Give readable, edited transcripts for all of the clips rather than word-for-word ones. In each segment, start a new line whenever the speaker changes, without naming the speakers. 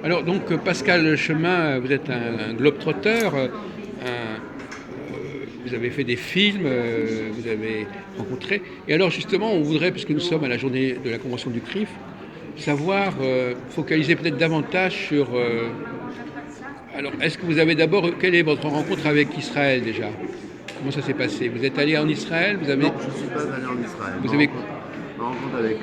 Alors donc Pascal Chemin, vous êtes un globe-trotteur, vous avez fait des films, vous avez rencontré. Et alors justement, on voudrait, puisque nous sommes à la journée de la convention du CRIF, savoir, focaliser peut-être davantage sur... alors, est-ce que vous avez d'abord, quelle est votre rencontre avec Israël déjà? Comment ça s'est passé? Vous êtes allé en Israël,
Non, je ne suis pas allé en Israël.
vous avez,
Ma rencontre avec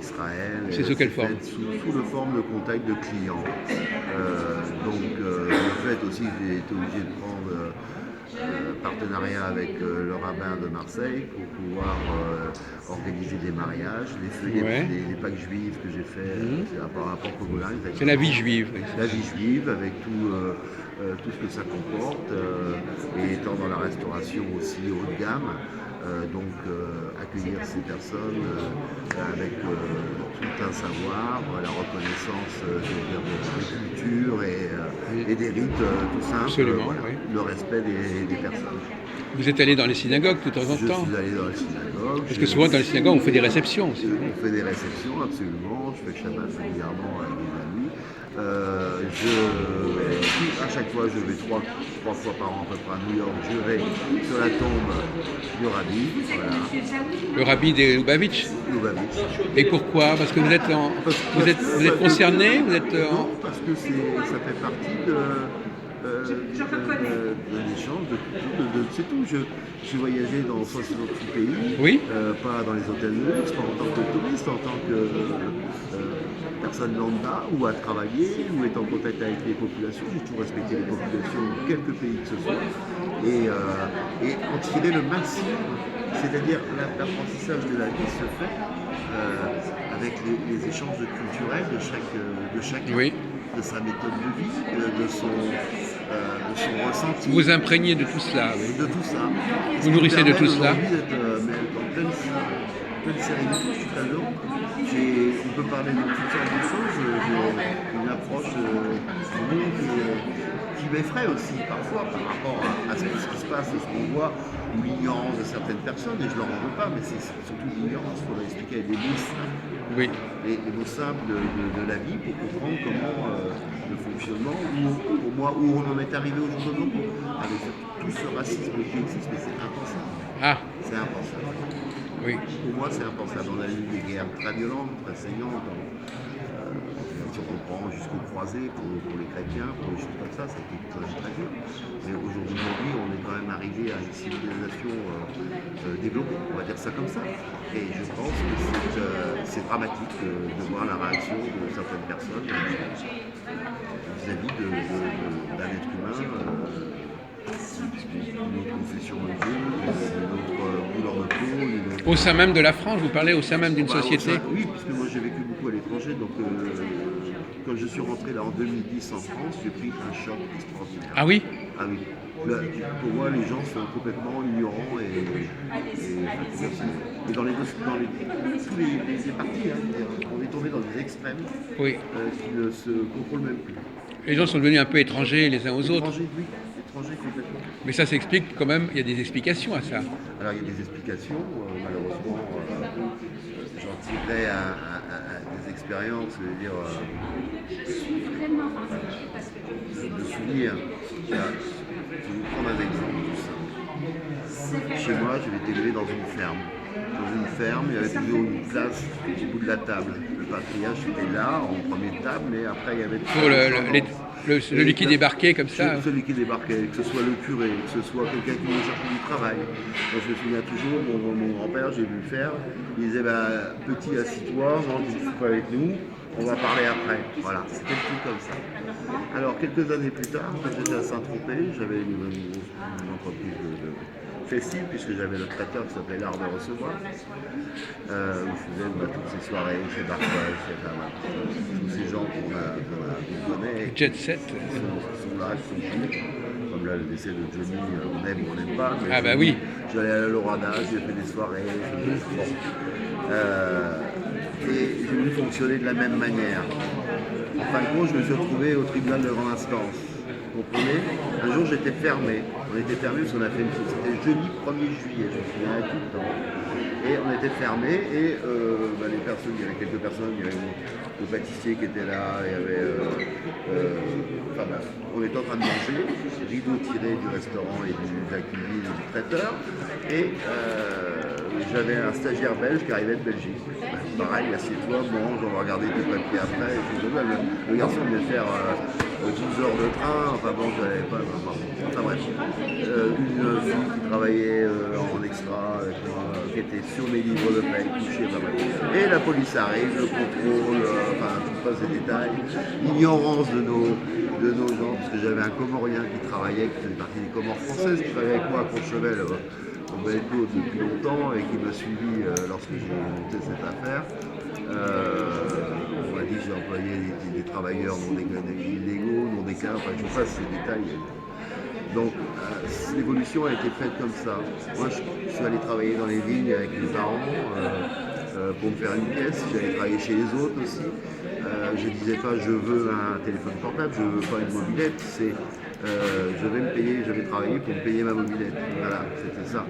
Israël
c'est sous
s'est
quelle forme?
faite sous le forme de contact de clients. Le fait aussi que j'ai été obligé de prendre partenariat avec le rabbin de Marseille pour pouvoir organiser des mariages,
Ouais.
les Pâques juives que j'ai fait
Mhm.
par rapport au Golan,
C'est la vie juive, oui,
la
c'est ça.
vie juive avec tout ce que ça comporte, et étant dans la restauration aussi haut de gamme, accueillir ces personnes avec tout un savoir, la reconnaissance des cultures
Oui,
et des rites tout simples,
absolument,
voilà,
oui.
le respect des personnes.
Vous êtes allé dans les synagogues de temps en
Je
temps?
suis allé dans la synagogue,
Parce que souvent dans les synagogues, on fait des réceptions aussi.
on fait des réceptions absolument, je fais le Shabbat régulièrement avec des amis. À chaque fois, je vais trois fois par an à peu près à New York, je vais sur la tombe du Rabbi, voilà,
Le rabbi des Lubavitch.
Lubavitch.
Et pourquoi? Parce que vous êtes, vous êtes concerné, vous êtes en...
Non, parce que ça fait partie d'un échange de culture, c'est tout. J'ai voyagé dans 68 pays,
Oui?
pas dans les hôtels de luxe, pas en tant que touriste, en tant que personne lambda, ou à travailler, ou être en contact avec les populations. J'ai toujours respecté les populations de quelque pays que ce soit, et en tirer le maximum. C'est-à-dire l'apprentissage de la vie se fait avec les échanges culturels de chacun,
Oui.
de sa méthode de vie, de son ressenti,
Vous vous imprégnez de tout cela, oui.
de tout ça. Et ce
Vous
qui me
nourrissez de
permet
tout cela.
aujourd'hui d'être en pleine sérénité, je suis très heureux. On peut parler de toutes sortes de choses. J'ai une approche du monde qui m'effraie aussi parfois par rapport à ce qui se passe, à ce qu'on voit, ou l'ignorance de certaines personnes, et je leur en veux pas, mais c'est surtout l'ignorance, il faudrait expliquer avec des mots simples,
Oui.
les mots simples de la vie pour comprendre comment le fonctionnement, où on en est arrivé au jour d'aujourd'hui, avec tout ce racisme qui existe, mais c'est impensable.
Ah,
C'est impensable.
oui.
Pour moi, c'est impensable. On a eu des guerres très violentes, très saignantes. Si on reprend jusqu'aux croisés pour les chrétiens, pour les choses comme ça a été très dur. Mais aujourd'hui, on est quand même arrivé à une civilisation développée, on va dire ça comme ça. Et je pense que c'est dramatique de voir la réaction de certaines personnes vis-à-vis d'un être humain. D'une autre confession religieuse, d'une autre couleur de peau, d'une autre...
Au sein même de la France, vous parlez au sein même d'une société?
Oui, puisque moi j'ai vécu beaucoup à l'étranger, quand je suis rentré là en 2010 en France, j'ai pris un choc extraordinaire.
Ah oui?
Ah oui. Là, pour moi, les gens sont complètement ignorants et dans tous les partis, hein, on est tombé dans des extrêmes
Oui.
qui ne se contrôlent même plus.
Les gens sont devenus un peu étrangers les uns aux autres.
Étrangers, oui, étrangers complètement.
Mais ça s'explique quand même, il y a des explications à ça.
Alors il y a des explications, malheureusement, j'en tirerai des expériences, je veux dire, de souvenirs. Je vais vous prendre un exemple tout simple. Chez moi, j'ai été élevé dans une ferme. Dans une ferme, il y avait toujours une place au bout de la table. Le patriarche était là, en première table, mais après il y avait
Pour celui qui débarquait comme ça.
celui qui débarquait, que ce soit le curé, que ce soit quelqu'un qui venait chercher du travail. Moi, je me souviens toujours, mon grand-père, j'ai vu le faire, il disait petit, assis-toi, mange une soupe avec nous, on va parler après. Voilà, c'était le truc comme ça. Alors, quelques années plus tard, quand j'étais à Saint-Tropez, j'avais une entreprise de festive, puisque j'avais le traiteur qui s'appelait L'Art de Recevoir, où je faisais toutes ces soirées chez Barclay, tous ces gens qu'on connaît,
Jet set.
qui sont là, qui sont cool. Comme là, le décès de Johnny, on aime ou on n'aime pas. Mais
Ah bah oui.
j'allais à la Lorana, j'ai fait des soirées, bon. Et j'ai voulu fonctionner de la même manière. En fin de compte, je me suis retrouvé au tribunal de grande instance. Vous comprenez? Un jour, j'étais fermé. On était fermé parce qu'on a fait une... C'était jeudi 1er juillet, je me souviens tout le temps. Et on était fermés et les personnes, il y avait quelques personnes, il y avait le pâtissier qui était là, il y avait, on était en train de manger, rideau tiré du restaurant et de la cuisine et du traiteur, et j'avais un stagiaire belge qui arrivait de Belgique. Pareil, assieds-toi, mange, on va regarder tes papiers après. Et tout. Le garçon venait faire 12 heures de train, enfin bon, j'avais pas. Enfin bref. Une fille qui travaillait en extra, qui était sur mes livres de paie, couchée, enfin bref. Et la police arrive, le contrôle, je passe les détails. Ignorance de nos gens, parce que j'avais un Comorien qui travaillait, qui faisait partie des Comores françaises, qui travaillait avec moi à Courchevel au Belco depuis longtemps et qui m'a suivi lorsque j'ai monté cette affaire. On m'a dit que j'ai employé des travailleurs non illégaux, non déclarés, enfin je passe ces détails. Donc l'évolution a été faite comme ça. Moi je suis allé travailler dans les vignes avec mes parents pour me faire une pièce, j'allais travailler chez les autres aussi. Je ne disais pas je veux un téléphone portable, je veux pas une mobilette, c'est je vais me payer, je vais travailler pour me payer ma mobilette. Voilà, c'était ça.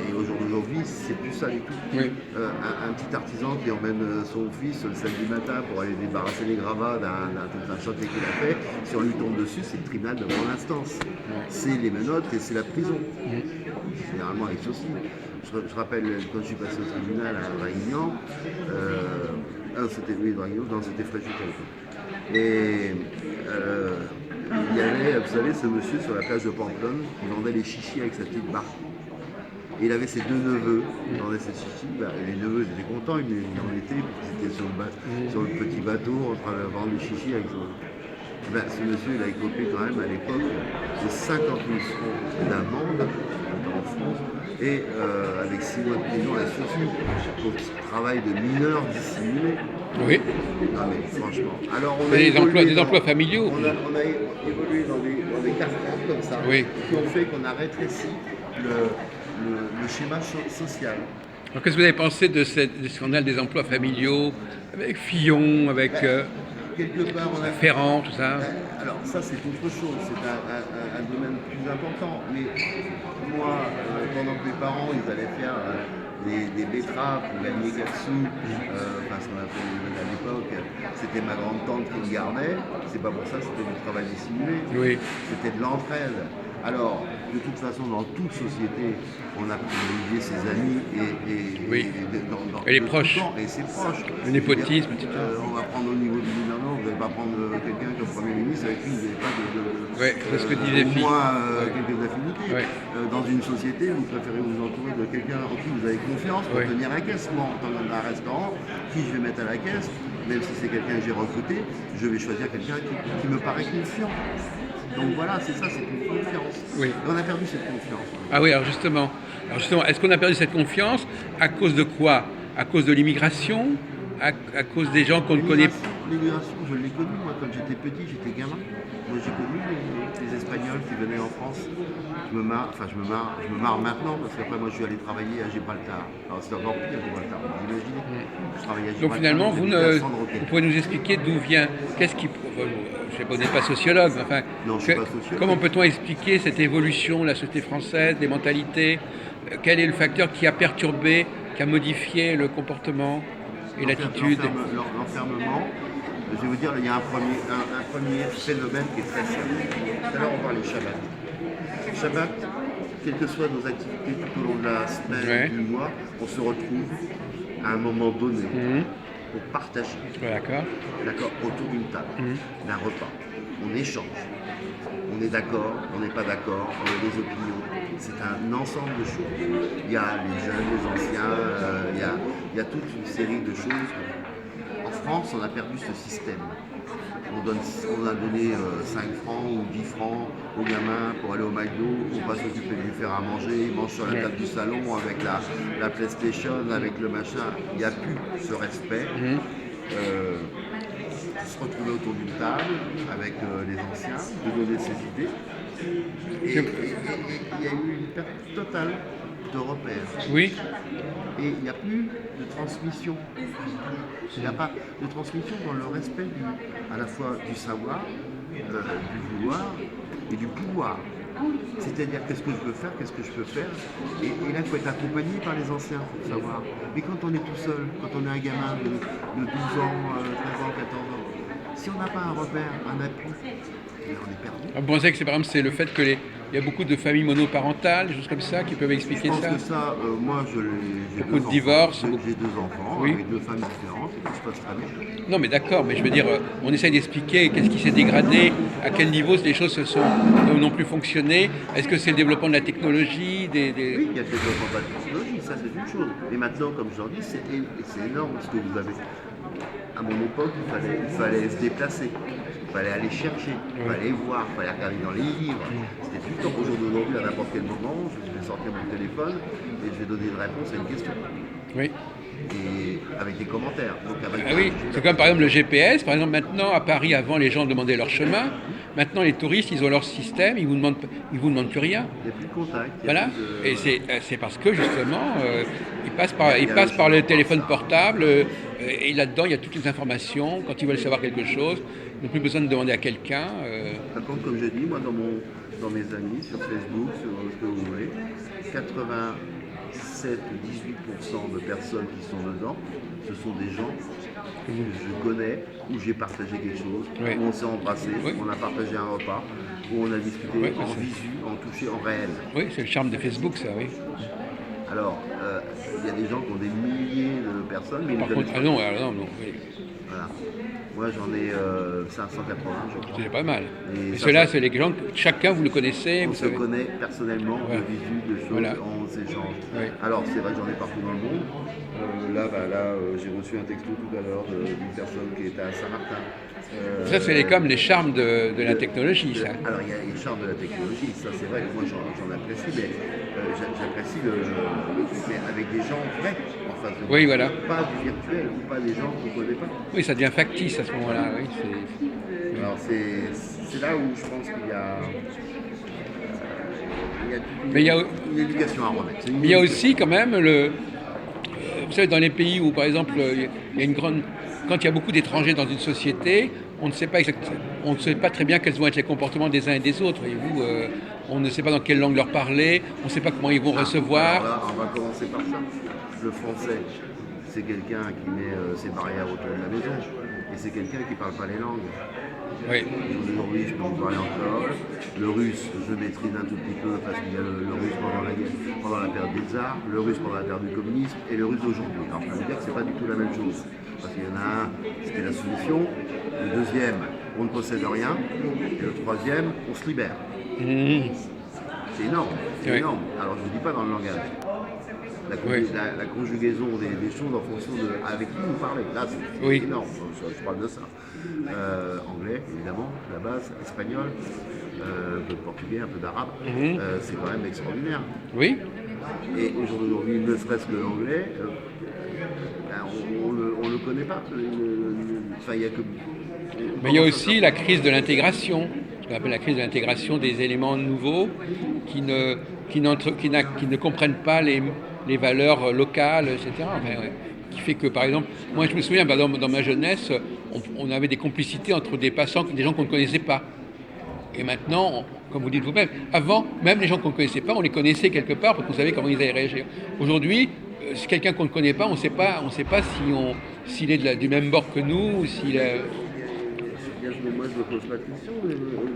Et aujourd'hui, c'est plus ça du tout.
Oui.
Un petit artisan qui emmène son fils le samedi matin pour aller débarrasser les gravats d'un chantier qu'il a fait, si on lui tombe dessus, c'est le tribunal de grande instance. C'est les menottes et c'est la prison. Généralement avec ceci. Je rappelle quand je suis passé au tribunal à Draguignan, c'était Fréjus à l'époque. Et il y avait, vous savez, ce monsieur sur la plage de Pamplonne qui vendait les chichis avec sa petite barque. Et il avait ses deux neveux qui vendaient ses chichis. Et les neveux étaient contents, ils en étaient, ils étaient sur le petit bateau en train de vendre les chichis avec son. Ce monsieur, il a écopé quand même à l'époque de 50 000 francs d'amende en France et avec 6 mois de prison à sursis pour travail de mineur dissimulé.
Oui.
Non mais franchement. Alors on a
des emplois familiaux.
On a évolué dans des carcans comme ça,
oui,
qui ont fait qu'on a rétréci le schéma social.
Alors qu'est-ce que vous avez pensé de ce scandale des emplois familiaux, avec Fillon, avec
quelque part, on a
Ferrand, tout ça?
Alors ça c'est autre chose, c'est un domaine plus important. Mais moi, pendant que mes parents ils allaient faire des betteraves pour gagner 4 sous, ce qu'on appelait à l'époque, c'était ma grande tante qui me gardait. C'est pas pour ça, c'était du travail dissimulé.
Oui.
C'était de l'entraide. Alors, de toute façon, dans toute société, on a privilégié ses amis
et les proches.
Et ses proches.
Le népotisme, etc.
On va prendre au niveau du gouvernement, vous n'allez pas prendre quelqu'un comme Premier ministre avec qui vous n'avez pas
c'est ce que disait
au moins quelques affinités.
Ouais.
Dans une société, vous préférez vous entourer de quelqu'un en qui vous avez confiance pour tenir la caisse. Moi, en tant qu'un restaurant, qui je vais mettre à la caisse, même si c'est quelqu'un que j'ai recruté, je vais choisir quelqu'un qui me paraît confiant. Donc voilà, c'est ça, c'est une confiance.
Oui.
Et on a perdu cette confiance.
Ah oui, alors justement, est-ce qu'on a perdu cette confiance à cause de quoi? À cause de l'immigration? À cause des gens qu'on ne connaît pas?
L'immigration, je l'ai connue, moi, quand j'étais petit, j'étais gamin. Moi, j'ai connu les Espagnols qui venaient en France. Je me marre maintenant, parce qu'après, moi, je suis allé travailler à Gibraltar. Alors, c'est encore pire, Gibraltar, vous imaginez. Je travaillais à Gibraltar.
Donc finalement, vous pouvez nous expliquer d'où vient, je ne sais pas, vous n'êtes pas sociologue, mais enfin,
non, je suis pas sociologue.
Comment peut-on expliquer cette évolution de la société française, des mentalités? Quel est le facteur qui a perturbé, qui a modifié le comportement et l'attitude?
L'enfermement. Je vais vous dire, il y a un premier phénomène qui est très simple. Tout à l'heure, on parlait Shabbat. Shabbat, quelles que soient nos activités tout au long de la semaine, du mois, on se retrouve à un moment donné pour partager. D'accord, autour d'une table, d'un repas. On échange. On est d'accord, on n'est pas d'accord, on a des opinions. C'est un ensemble de choses. Il y a les jeunes, les anciens, il y a toute une série de choses. En France, on a perdu ce système. On a donné 5 francs ou 10 francs aux gamins pour aller au McDo, pour pas s'occuper de lui faire à manger, il mange sur la table du salon avec la PlayStation, avec le machin. Il n'y a plus ce respect. Se retrouver autour d'une table avec les anciens, de donner ses idées. Et il y a eu une perte totale de repères.
Oui.
Et il n'y a plus de transmission. Il n'y a pas de transmission dans le respect à la fois du savoir, du vouloir et du pouvoir. C'est-à-dire qu'est-ce que je peux faire, qu'est-ce que je peux faire. Et là, il faut être accompagné par les anciens pour savoir. Mais quand on est tout seul, quand on est un gamin de 12 ans, 13 ans, 14 ans, si on n'a pas un repère, un appui, on est perdu.
Vous pensez que c'est par exemple c'est le fait que il y a beaucoup de familles monoparentales, des choses comme ça, qui peuvent
Je
expliquer
pense
ça?
que ça, moi, j'ai
Beaucoup
deux
de
enfants.
divorces,
J'ai deux enfants
Oui.
avec deux femmes différentes et tout se passe très bien.
Non, mais d'accord, mais je veux dire, on essaye d'expliquer qu'est-ce qui s'est dégradé, à quel niveau les choses n'ont plus fonctionné. Est-ce que c'est le développement de la technologie,
Oui, il y a le développement de la technologie, ça c'est une chose. Et maintenant, comme je leur dis, c'est énorme ce que vous avez. À mon époque, il fallait se déplacer, il fallait aller chercher, il fallait voir, il fallait regarder dans les livres. C'était tout le temps. Aujourd'hui, à n'importe quel moment, je vais sortir mon téléphone et je vais donner une réponse à une question.
Oui.
Et avec des commentaires. Donc avec
Ah oui, c'est comme par exemple le GPS. Par exemple, maintenant, à Paris, avant, les gens demandaient leur chemin. Maintenant, les touristes, ils ont leur système, ils vous demandent plus rien.
il n'y a plus de contact. Il y a
Voilà.
plus de-
Et c'est parce que, justement,
Il
ils
y a
passent
le
par le
genre,
téléphone
ça.
portable. Et là-dedans, il y a toutes les informations. Quand ils veulent savoir quelque chose, ils n'ont plus besoin de demander à quelqu'un.
Par contre, comme je dis, moi, dans mes amis, sur Facebook, sur ce que vous voulez, 87-18% de personnes qui sont dedans, ce sont des gens que je connais, où j'ai partagé quelque chose,
Oui.
où on s'est embrassé,
Oui.
on a partagé un repas, où on a discuté
Oui,
en
c'est ça.
visu, en touché, en réel.
Oui, c'est le charme de Facebook, ça, oui.
Alors, il y a des gens qui ont des milliers de personnes, mais ils ne
Par
connaissent
contre,
pas.
non, oui.
Voilà. Moi, j'en ai 580, je crois.
C'est pas mal.
Et
Et
ça,
ceux-là,
ça-
c'est les gens que chacun vous le connaissez,
On
vous
se
savez.
connaît personnellement,
Ouais.
de visu, de choses,
Voilà.
on s'échange.
Oui.
Alors, c'est vrai que j'en ai partout dans le monde. J'ai reçu un texto tout à l'heure d'une personne qui était à Saint-Martin.
Ça, c'est comme les charmes de la technologie, ça.
Alors, il y a les charmes de la technologie, ça c'est vrai que moi j'en apprécie, mais j'apprécie le truc, mais avec des gens vrais en face de moi.
Oui, voilà.
Pas du virtuel ou pas des gens qu'on ne connaît pas.
Oui, ça devient factice à ce moment-là. Oui, c'est...
Alors, c'est là où je pense qu'il y a.
Mais il y a-
une éducation à remettre. C'est une
Mais il y a
éducation.
aussi quand même vous savez, dans les pays où, par exemple, il y a une grande... Quand il y a beaucoup d'étrangers dans une société, on ne sait pas on ne sait pas très bien quels vont être les comportements des uns et des autres. Voyez-vous, on ne sait pas dans quelle langue leur parler, on ne sait pas comment ils vont
Alors
recevoir.
là, on va commencer par ça. Le français, c'est quelqu'un qui met ses barrières autour de la maison. Et c'est quelqu'un qui ne parle pas les langues.
Oui,
Aujourd'hui, je peux vous parler en créole. Le russe, je maîtrise un tout petit peu parce qu'il y a le russe pendant la période des tsars, le russe pendant la période du communisme et le russe d'aujourd'hui. Alors je peux vous dire que c'est pas du tout la même chose. Parce qu'il y en a un, c'était la soumission. Le deuxième, on ne possède rien. Et le troisième, on se libère. C'est énorme. C'est
Oui.
énorme. Alors je ne dis pas dans le langage.
Oui.
La conjugaison des choses en fonction de avec qui vous parlez. Là, c'est
Oui.
énorme. Je parle de ça. Anglais, évidemment, la base, espagnol, un peu de portugais, un peu d'arabe. C'est quand même extraordinaire.
oui.
Et aujourd'hui, ne serait-ce que l'anglais, on le connaît pas. Enfin, il y a que.
Mais il y a aussi la crise de l'intégration, ce qu'on appelle la crise de l'intégration des éléments nouveaux qui ne comprennent pas les valeurs locales, etc. Enfin, ouais. Qui fait que, par exemple, moi je me souviens, dans ma jeunesse, on avait des complicités entre des passants, des gens qu'on ne connaissait pas. Et maintenant, comme vous dites vous-même, avant, même les gens qu'on ne connaissait pas, on les connaissait quelque part parce qu'on savait comment ils allaient réagir. Aujourd'hui, c'est quelqu'un qu'on ne connaît pas, on ne sait pas s'il est du même bord que nous, ou s'il est...
Moi, je me pose pas de questions.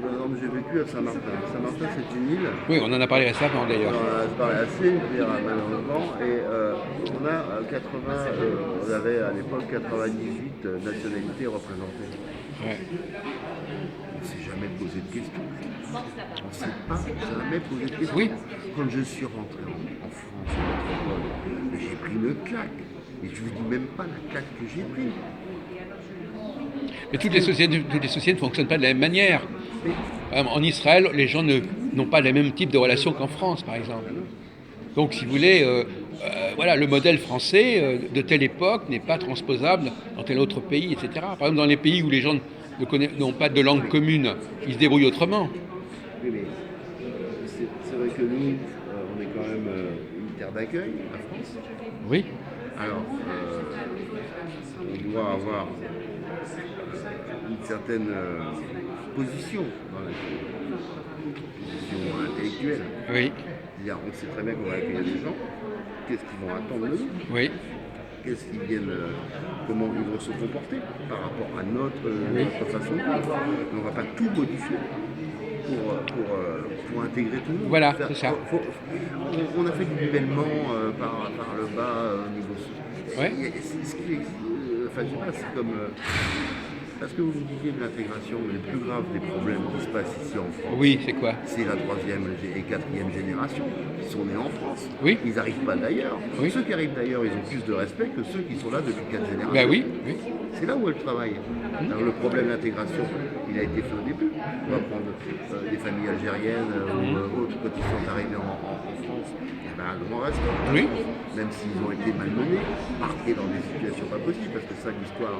Par exemple, j'ai vécu à Saint-Martin. Saint-Martin, c'est une île.
Oui, on en a parlé récemment d'ailleurs.
On en a parlé assez, je veux dire, malheureusement. Et on a 80, on avait à l'époque 98 nationalités représentées.
Ouais.
On ne s'est jamais posé de questions. On ne s'est pas jamais posé de questions.
Oui.
Quand je suis rentré en France, en métropole, j'ai pris une claque. Et je ne vous dis même pas la claque que j'ai prise.
Mais toutes les sociétés ne fonctionnent pas de la même manière. En Israël, les gens n'ont pas le même type de relation qu'en France, par exemple. Donc, si vous voulez, voilà, le modèle français de telle époque n'est pas transposable dans tel autre pays, etc. Par exemple, dans les pays où les gens n'ont pas de langue commune, ils se débrouillent autrement.
Oui, mais c'est vrai que nous, on est quand même une terre d'accueil, la France.
Oui.
Alors, on doit avoir une certaine position dans la position intellectuelle.
Oui,
C'est-à-dire, on sait très bien qu'on va accueillir des gens. Qu'est-ce qu'ils vont attendre de nous?
oui,
Qu'est-ce qu'ils viennent, comment ils vont se comporter par rapport à notre façon de vivre. Mais on ne va pas tout modifier pour intégrer tout le monde.
voilà, c'est ça.
On a fait du nivellement par le bas au niveau.
Ouais.
Ce qui est, enfin, je sais pas, c'est comme. Parce que vous me disiez de l'intégration, le plus grave des problèmes qui se passent ici en France,
Oui, c'est quoi?
c'est la troisième et quatrième génération qui sont nés en France.
Oui.
Ils n'arrivent pas d'ailleurs.
Oui.
Ceux qui arrivent d'ailleurs, ils ont plus de respect que ceux qui sont là depuis 4 générations.
Ben oui, oui.
C'est là où est le travail. Alors, le problème d'intégration, il a été fait au début. On va prendre des familles algériennes ou autres, quand ils sont arrivés en France, il y avait un grand respect.
Oui.
Même s'ils ont été malmenés, marqués dans des situations pas possibles, parce que ça, l'histoire,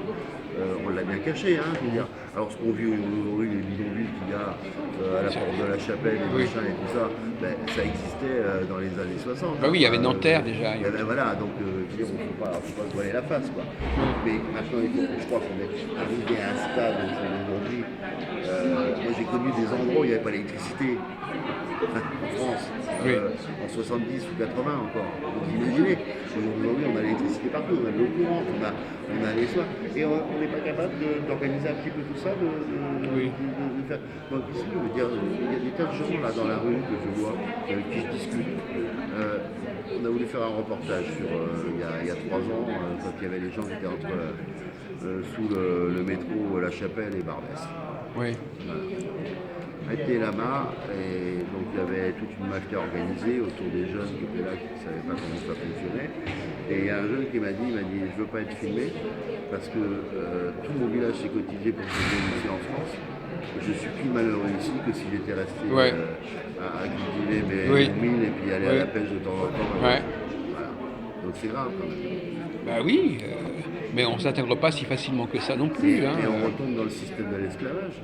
on l'a bien caché. Hein, je veux dire. Alors, ce qu'on vit aujourd'hui, les bidonvilles qu'il y a à la porte de la Chapelle, les machins et tout ça, ben, ça existait dans les années 60.
Ben oui, il y avait Nanterre déjà.
Ben voilà, donc il ne faut pas se voiler la face. Quoi. Mais maintenant, je crois qu'on est arrivé à un stade aujourd'hui. Moi, j'ai connu des endroits où il n'y avait pas d'électricité. En France, en 70 ou 80 encore. Donc imaginez, aujourd'hui on a l'électricité partout, on a de l'eau courante, on a les soins, et on n'est pas capable d'organiser un petit peu tout ça, de faire. Donc ici, je veux dire, il y a des tas de gens là dans la rue que je vois qui se discutent. On a voulu faire un reportage sur il y a 3 ans, quand il y avait les gens qui étaient sous le métro La Chapelle et Barbès.
Oui.
Voilà. On était là-bas et donc il y avait toute une mafia organisée autour des jeunes qui étaient là, qui ne savaient pas comment ça fonctionnait. Et il y a un jeune qui m'a dit, je ne veux pas être filmé parce que tout mon village s'est cotisé pour que je vienne ici en France. Je suis plus malheureux ici que si j'étais resté à cultiver mes mines et puis aller à la pêche de temps en temps.
Ouais.
Voilà. Donc c'est grave quand même.
Ben oui, mais on ne s'intègre pas si facilement que ça non plus.
Et
Hein.
on retombe dans le système de l'esclavage.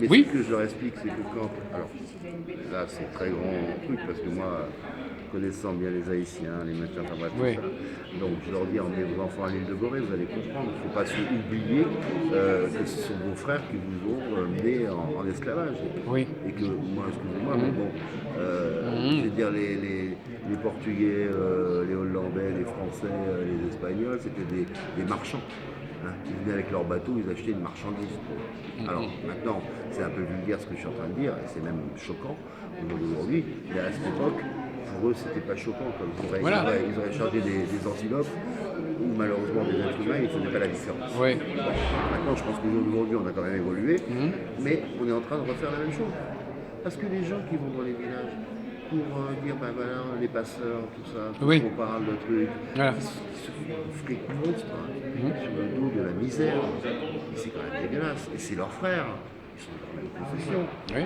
Mais
Oui.
ce que je leur explique, c'est que quand. Alors, là, c'est un très grand truc, parce que moi, connaissant bien les Haïtiens, les machins, enfin bref, tout ça, donc je leur dis, emmenez vos enfants à l'île de Gorée, vous allez comprendre. Il ne faut pas oublier que ce sont vos frères qui vous ont menés en esclavage.
Oui.
Et que, moi, excusez-moi, mais bon, je veux dire, les Portugais, les Hollandais, les Français, les Espagnols, c'était des marchands. Hein, ils venaient avec leur bateau, ils achetaient une marchandise. Alors maintenant, c'est un peu vulgaire ce que je suis en train de dire, et c'est même choquant au jour d'aujourd'hui, mais à cette époque, pour eux, c'était pas choquant. Comme ils auraient chargé des antilopes, ou malheureusement des êtres humains, ils ne faisaient pas la différence.
Oui.
Bon, maintenant, je pense qu'au jour d'aujourd'hui, on a quand même évolué, mais on est en train de refaire la même chose. Parce que les gens qui vont dans les villages, pour dire, ben voilà, les passeurs, tout ça, on parle de trucs,
Voilà.
ils se font un fric monstre sur le dos de la misère. Et c'est quand même dégueulasse. Et c'est leurs frères, ils sont dans la même profession.
Oui.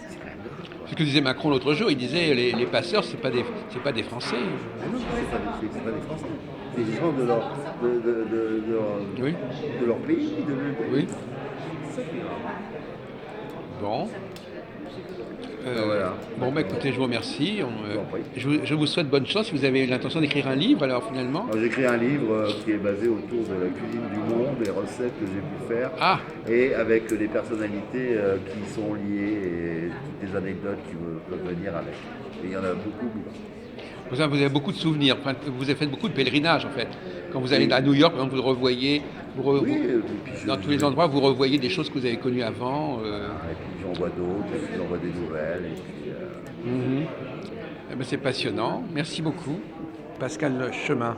C'est quand même grave.
C'est ce que disait Macron l'autre jour, il disait les passeurs, c'est pas des Français.
Ah non, c'est pas des Français. C'est des gens de leur pays.
Oui.
C'est ça qui est grave.
Bon.
Voilà.
Bon, bah écoutez, je vous remercie.
vous en prie.
Je vous souhaite bonne chance. Si vous avez l'intention d'écrire un livre, alors finalement.
Alors, j'ai écrit un livre qui est basé autour de la cuisine du monde, des recettes que j'ai pu faire, et avec des personnalités qui sont liées et toutes des anecdotes qui peuvent venir avec. Et il y en a beaucoup.
Vous avez beaucoup de souvenirs. Enfin, vous avez fait beaucoup de pèlerinage en fait. Quand vous allez à New York, par exemple, vous le revoyez. Dans tous les endroits, vous revoyez des choses que vous avez connues avant.
Et puis j'en vois d'autres, et puis j'en vois des nouvelles. Et puis,
Eh ben, c'est passionnant. Merci beaucoup, Pascal Chemin.